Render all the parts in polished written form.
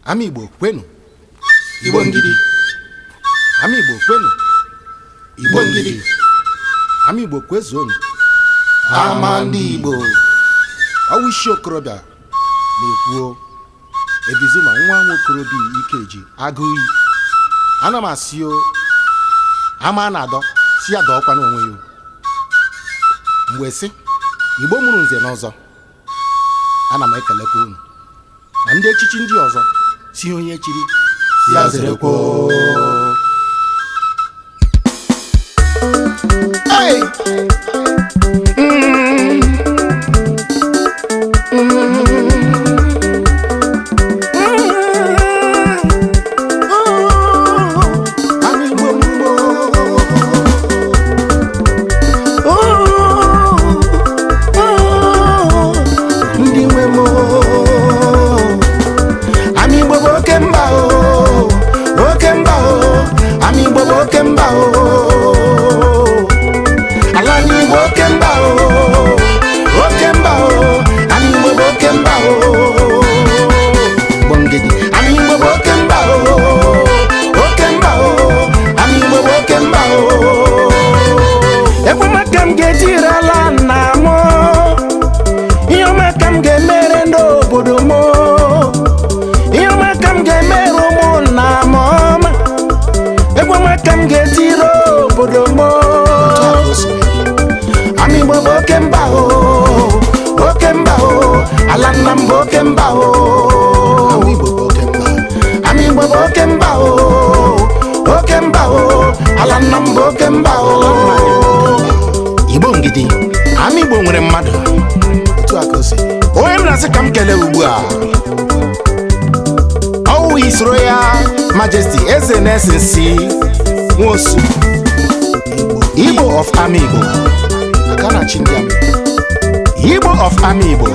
Amaigbo kwenu Igbo ngidi. Amaigbo kwenu Igbo ngidi. Amaigbo kwezonu Amandi Igbo. Ọwụshi okorobịa na-ekwuo Elvis Zuma nwa Nwokeruobi Ikeji agụyi. Ana m asị o ama na-adọ si ya dọọkwa n'onwe ya. Mgbe sị Igbo mụrụ nze n'ọzọ, ana m ekelekwa unu na ndị echichi ndị ọzọ si onye chiri si ya zerekwa. Hey! Igbo ngidi. Amaigbo nwere mmadụ otu aka o si. Onye m na-asị ka m kelee ugbu a ọwụ His Royal Majesty Eze na-esensi Nwosu Igbo of Amaigbo. Akana Chindiam Igbo of Amaigbo.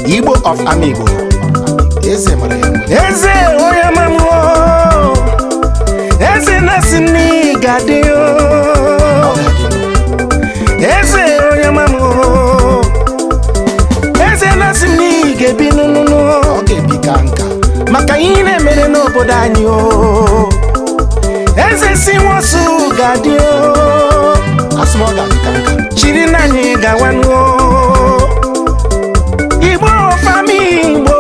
Igbo of Amaigbo. Eze mara ya. Eze onye mamuo. Eze na-asị gadio. Eze onye mamuo. Eze na-asị gebi nunu. Ọ ga-ebi ka nka maka ihe na-emere n'obodo anyị o. Eze si Nwosu gadio. Asị m ọ ga-adị ka nka. Chiri na anyị gawanụ. Igbo of Amaigbo.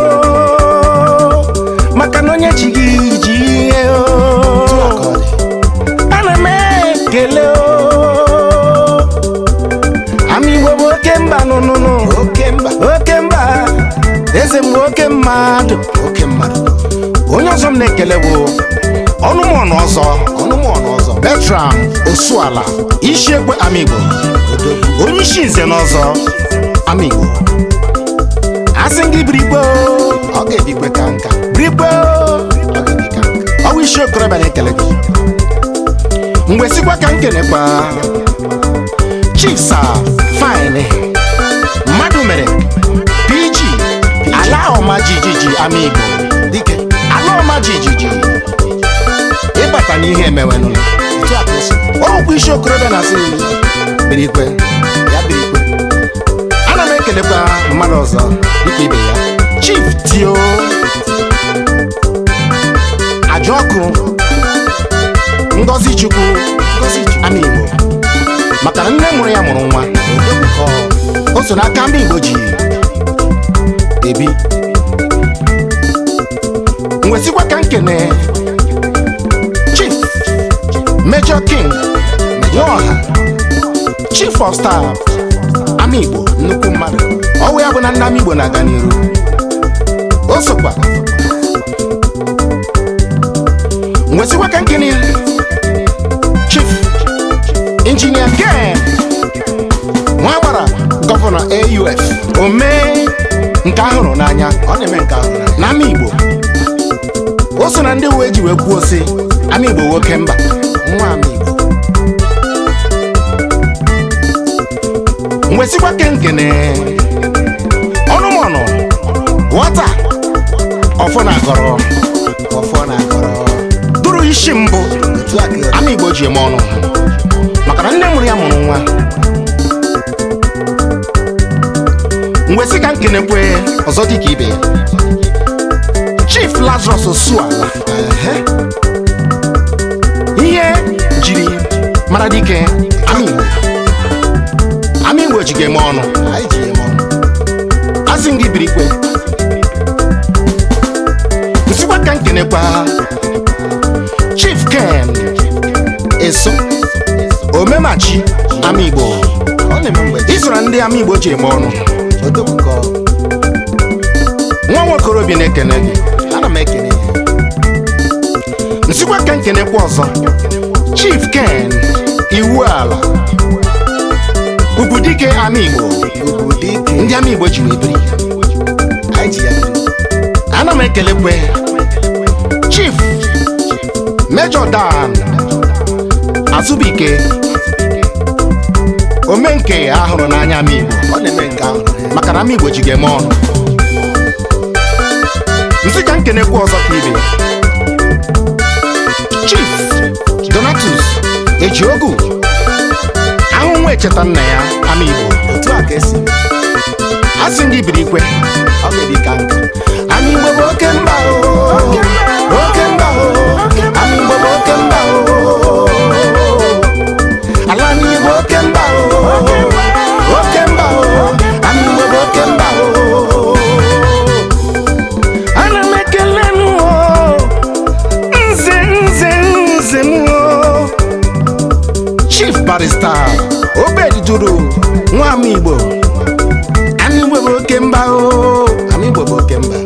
Maka na onye chi gị ji ihe o. Ana m ekele o. Amaigbo bụ oke mba nụnụnụ. Oke mba. Eze m oke mmadụ. Onye ọzọ m na-ekele bụ ọnụmọnụ ọzọ Bertram Osuala Ishiekwe Amaigbo. Onye isi nze n'ọzọ Amaigbo. Asị gị birigbo. Ọ ga-ebikwe ka nka. Birigbo. Ọ ga-ebi ka nka. Ọwụ isi okorobịa na-ekele gị. Mgbe sikwa ka nkelekwa Chief Sir Fine mmadụ mere PG ala ọma jijiji Amaigbo. Dike ala ọma jijiji ịbata n'ihe emewenụ. Ọgwụ isi okorobịa na-asị birikwe ya birikwe. Ana m ekelekwa mmadụ ọzọ dịka ibe ya Chief Tio Ajọkụ Ngozi Chukwu Amaigbo. Maka na nne mụrụ ya mụrụ nwa. O so n'aka ndị Igbo ji ebi. Mwesikwa ka nkene Chief Major King Nwoha Chief of Staff Amaigbo. Nnukwu mmadụ. Ọwụ ya bụ na ndị Amaigbo na-aga n'iru. O sokwa mwesikwa ka nkene Chief Engineer Ken Nwagbara Gọvanọ AUF ome nke ahụrụ n'anya. Ọ na-eme nke ahụrụ n'anya na Amaigbo. O so na ndị uwe ji wee kwuo sị Amaigbo nwoke mba nwa Amaigbo. Mwesikwa ka nkene ọnụmọnụ nwata ọfọ na-agọrọ duru isi mbụ Amaigbo ji eme ọnụ maka na nne mụrụ ya mụrụ nwa. Mgbe si ka nkenekwe ọzọ dịka ibe ya Lazarus Osuala ihe jiri mara dike Amaigbo ji ga-eme ọnụ asị gị biri ikwe nsikwa ka nkenekwa Chief Ken Eso Omemachi Amaigbo isoro ndị Amaigbo ji eme ọnụ Nwokeruobi na-ekene gị ana m ekene nsikwa ka nkenekwa ọzọ Chief Ken Iwuala Ugwudike Amaigbo ndị Amaigbo ji webiri ana m ekelekwe Chief Major Dan Azubike omenke ahụrụ n'anya Amaigbo maka na Amaigbo ji ga-eme ọnụ nsị ka nkenekwa ọzọ ka ibe Chief Donatus Ejiogu ahụ nwa echeta nna ya Amaigbo otu a ka esi asị ndị biri ikwe ọ ga-ebi ka nka Amaigbo bụ oke mba oke mba Amaigbo bụ oke mba ala Amaigbo oke mba oke mba Amaigbo bụ oke mba ana m ekele nze m Chief Barrister Obediduru nwa Amaigbo Amaigbo bụ oke mba Amaigbo bụ oke mba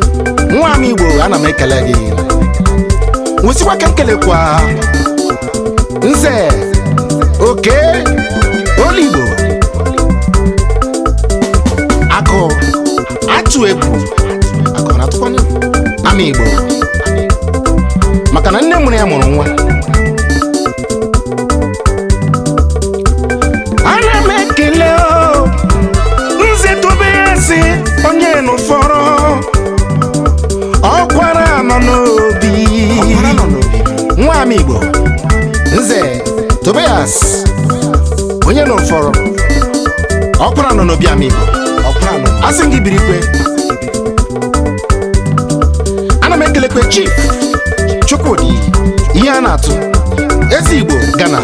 nwa Amaigbo ana m ekele gị nwesikwa ka nkelekwa nze oke Oligbo akụ atụ egwu akụ na-atụkwanye Amaigbo maka na nne mụrụ ya mụrụ nwa ana m ekele nze Tobiasi onye n'ụfọrọ ọkwara nọ n'obi nwa Amaigbo nze Tobiasi onye n'ụfọrọ ọkwara nọ n'obi Amaigbo asị gị biri ikwe ana m ekelekwe Chief Chukwudi ihe a na-atụ Ezigbo Ghana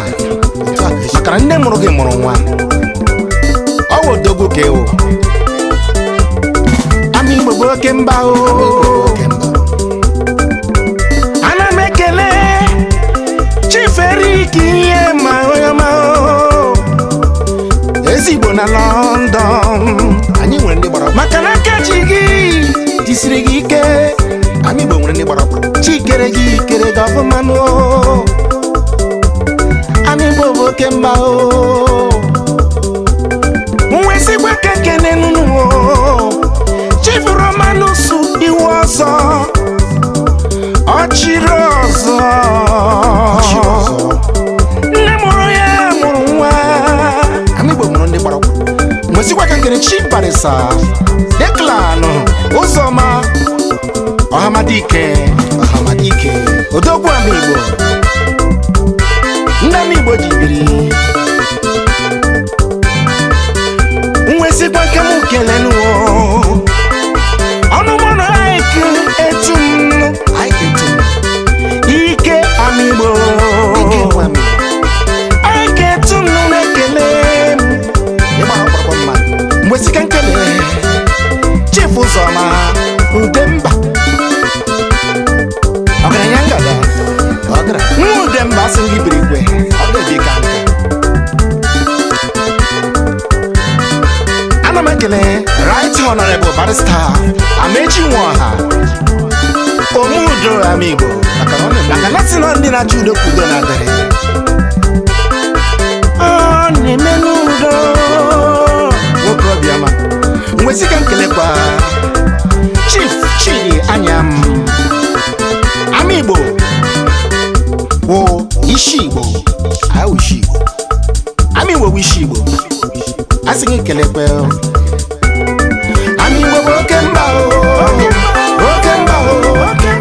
maka na nne mụrụ gị mụrụ nwa ọ wụ odogwu ka ewu Amaigbo bụ oke mba ana m ekele Chief Eric ihe ma onye ma Ezigbo na London anyị nwere ndị gbara maka na Ikeji gị jisiri gị ike Amaigbo nwere ndị gbara chikere gị kere gị ọfụma Amaigbo bụ oke mba nwesikwa ka kene nunu Chief Romanus iwu ọzọ ọchịrị ọzọ nne mụrụ ya mụrụ nwa Amaigbo mụrụ ndị gbara nwesikwa ka kene Chief Barrister Declan Ụzọma Ọhamadike odogwu Amaigbo ndị Amaigbo ji biri nwesikwa ka m kelenu ọnụmọnụ Ike Amaigbo Ike etum na-ekele nwesika nkele Chief Ụzọma Udemba ọgaranya ngada nwa Udemba asị gị biri ikwe ọ ga-ebi ka nka ana m ekele Right Honorable Barrister Amaechi Nwoha Omudo Amaigbo maka na sị na ndị na-achọ udo kwudo na adịrị ọ na-eme n'udo Nwokeruobi ọma nwesika nkelekwa Chief Chidi Anyam Amaigbo wụ isi Igbo Amaigbo wụ isi Igbo asị gị kelekwe Amaigbo bụ oke mba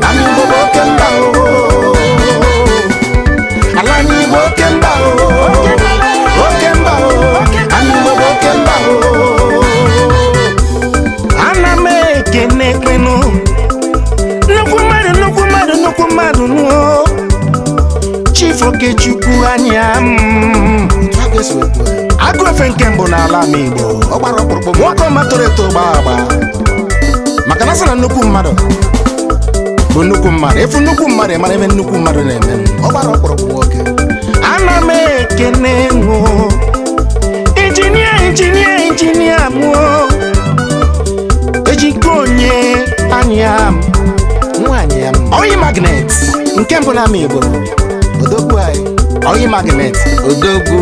Amaigbo bụ oke mba ala Amaigbo oke mba Amaigbo bụ oke mba ana m Okechukwu anya agụefe nke mbụ n'ala Amaigbo nwoke ọma toro eto agba maka na sị na nnukwu mmadụ bụ nnukwu mmadụ efu nnukwu mmadụ mara ebe nnukwu mmadụ na-eme nwoke ana m ekene ṅụ injinia mụọ ejike onye anya nwanyị oyi magnet nke mbụ na Amaigbo odogwu anyị oyi magnet odogwu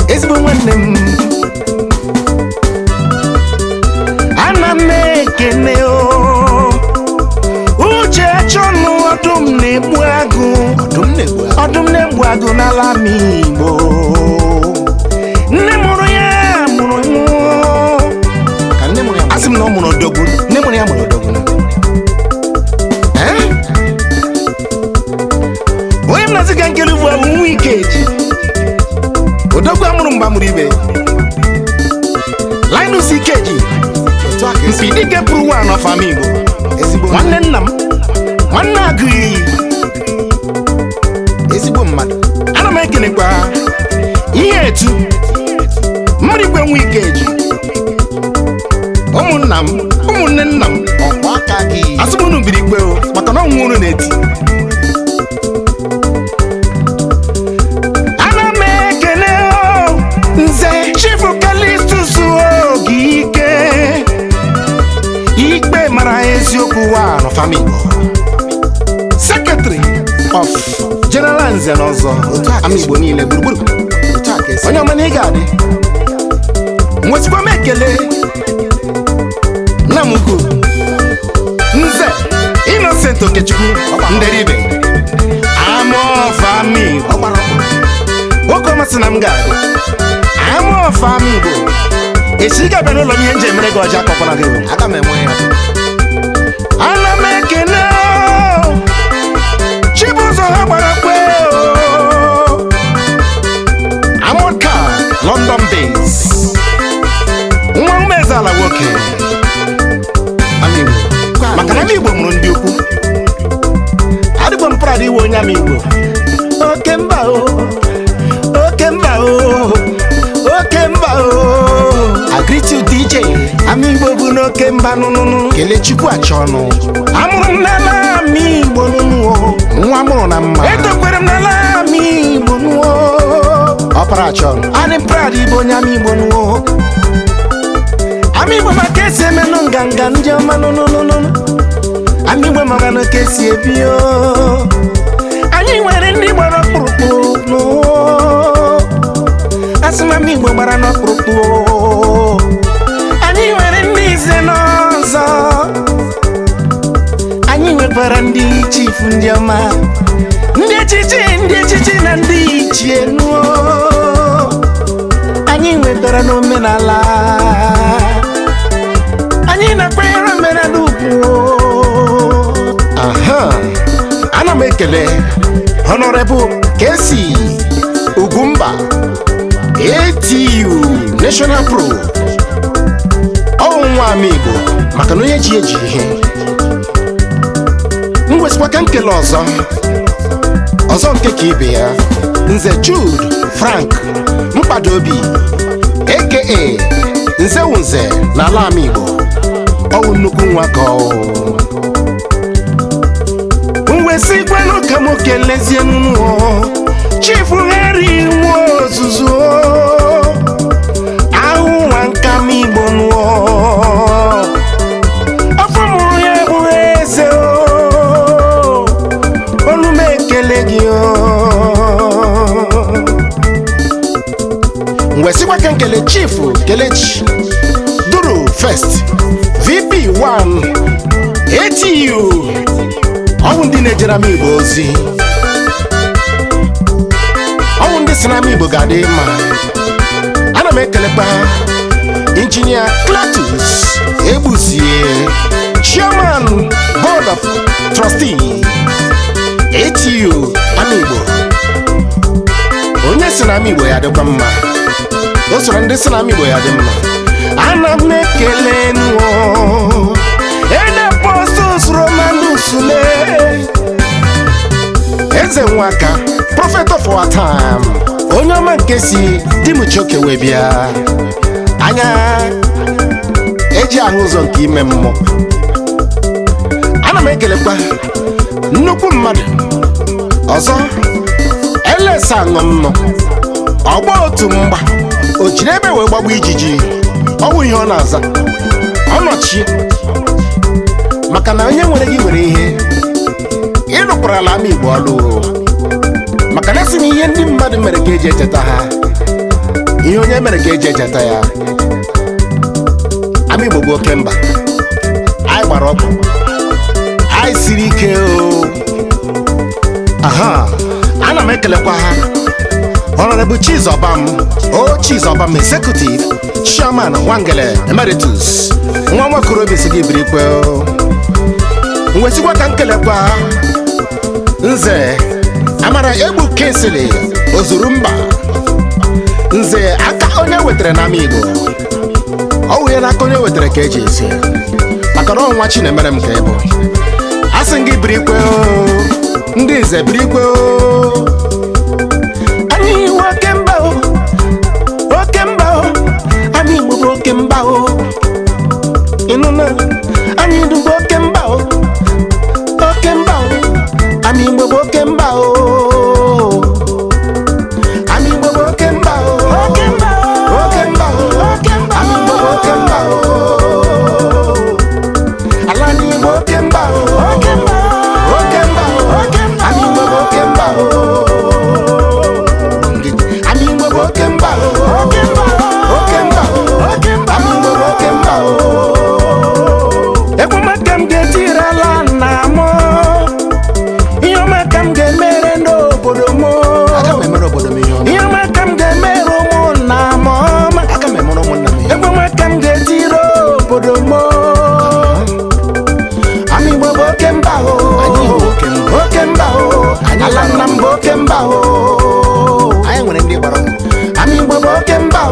ezigbo nwanne m ana m ekene uche chọnụ ọdụm na-egbu agụ n'ala Amaigbo nne mụrụ ya asị m na ọ mụrụ odogwu nne mụrụ ya mụrụ odogwu onye m na-asị ka nkiri bụ nwa Ikeji odogwu amụrụ mgbe amụrụ ibe Linus Ikeji mpi dike pụrụ nwa n'ọfọ Amaigbo nwanne nna m nwanne agụ iyi ezigbo mmadụ ana m ekenekwa ihe etu mmadụ igwe nwa Ikeji ụmụnna m ụmụnne nna m asụmunu biri igwe maka na ọnwụ unu na-eti ana m ekene nze Chief Kalistus oge ikpe mara eziokwu wa n'ọfọ Amaigbo Secretary of General Nze na Ọzọ Amaigbo niile gburugburu onye ọma na ị ga-adị nwesikwa m ekele nna m ukwu Nze Innocent Okechukwu nderibe Amaọfọ Amaigbo nwoke ọmasị na m ga-adị Amaọfọ Amaigbo echi ga-abịa n'ụlọ m ihe nje mere gị ọjọọ akọkwara gị aga m enwe ya ana m ekene Chibụzọ ha gbara kwe Amaka London base nwa umezala nwoke Amaigbo maka na Amaigbo mụrụ ndị ukwu adịgbo m proud iwe onye Amaigbo oke mba I greet you DJ Amaigbo bụ n'oke mba nụnụnụ Kelechukwu achọnụ amụrụ m n'ala Amaigbo nụnụ nwa mụrụ na mma etokwere m n'ala Amaigbo nụọ ọpara achọnụ adị m proud ibe onye Amaigbo nụọ Amaigbo maka esi emenụ nganga ndị ọma nụnụnụnụ Amaigbo maka na ka esi ebi anyị nwere ndị gbara ọkpụrụkpụ nụọ asị m Amaigbo gbara n'ọkpụrụkpụ anyị nwere ndị ize n'ọzọ anyị nwekwara ndị chief ndị ọma ndị echichi na ndị ichie nụọ anyị nwekwara n'omenala anyị na-akwanyere omenala ugwu ana m ekele Honorable Kesi Ugwumba ATU National Pro nwa Amaigbo maka na onye ji eji ihe ngwesikwa ka nkele ọzọ nke ka ibe ya Nze Jude Frank Mkpadobi aka Nze n'ala Amaigbo ọwụ nnukwu nwa ka ngwesikwanụ ka m kelezie nnụọ Chief Henry nwa ozuzu ahụ nwa nka Amaigbo nụọ afọ mụrụ ya bụ eze olu m ekele gị ngwesikwa ka nkele Chief Kelechi Duru First VP1 ATU ọwụ ndị na-ejere Amaigbo ozi ọwụ ndị si na Amaigbo ga-adị mma ana m ekelekwa Engineer Cletus Egbuzie Chairman Board of Trustees ATU Amaigbo onye si na Amaigbo ya dịkwa mma o soro ndị si na Amaigbo ya dị mma ana m ekele nụọ Ede Apostles Romanus le eze nwa our time. Onye ọma nke si di m choke wee bịa. Anya eji ahụ ụzọ nke ime mmụọ. Ana m ekelekwa nnukwu mmadụ ọzọ elesa aṅụm nọ ọgba otu mgba o jiri ebe wee gbagba ijiji ọwụ ihe ọ na-aza ọ nọchie maka na onye nwere gị nwere ihe ịrụkwarala Amaigbo ọlụ maka na si na ihe ndị mmadụ mere ka eji echeta ha ihe onye mere ka eji echeta ya. Amaigbo bụ oke mba anyị gbara ọkụ anyị siri ike o. Aha, ana m ekelekwa ha Honorable Chizobam Chizobam Executive Chairman Wangele Emeritus nwa Nwokeruobi si gị birikwe nwesikwa ka nkelekwa Nze Amaigbo Kesili ozuru mba Nze aka onye wetere na Amaigbo ọ wụnye n'aka onye wetere ka eji esi maka na ọnwa Chinemere m ka ịbụ asị gị birikwe ndị nze birikwe anyị oke mba Amaigbo bụ oke mba ịnụna anyị dụbụ oke mba Amaigbo bụ oke mba Amaigbo bụ oke mba Amaigbo bụ oke mba ala anyị bụ oke mba Amaigbo bụ oke mba Amaigbo bụ oke mba Amaigbo bụ oke mba ekwemaka m ga-etirala nna m ihe ọmaka m ga-emere n'obodo m ihe ọmaka m ga-emere ụmụnna m ekwemaka m ga-etiri obodo m Amaigbo bụ oke mba oke mba ala nna m bụ oke mba anyị nwere ndị gbara Amaigbo bụ oke mba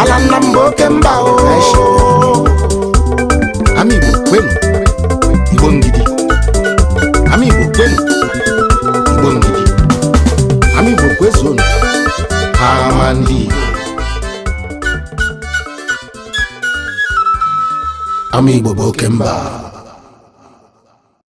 ala nna m bụ oke mba Amaigbo kwenu Igbo ngidi Amaigbo kwenu Igbo ngidi Amaigbo kwezuonu ama ndị Amaigbo bụ oke mba.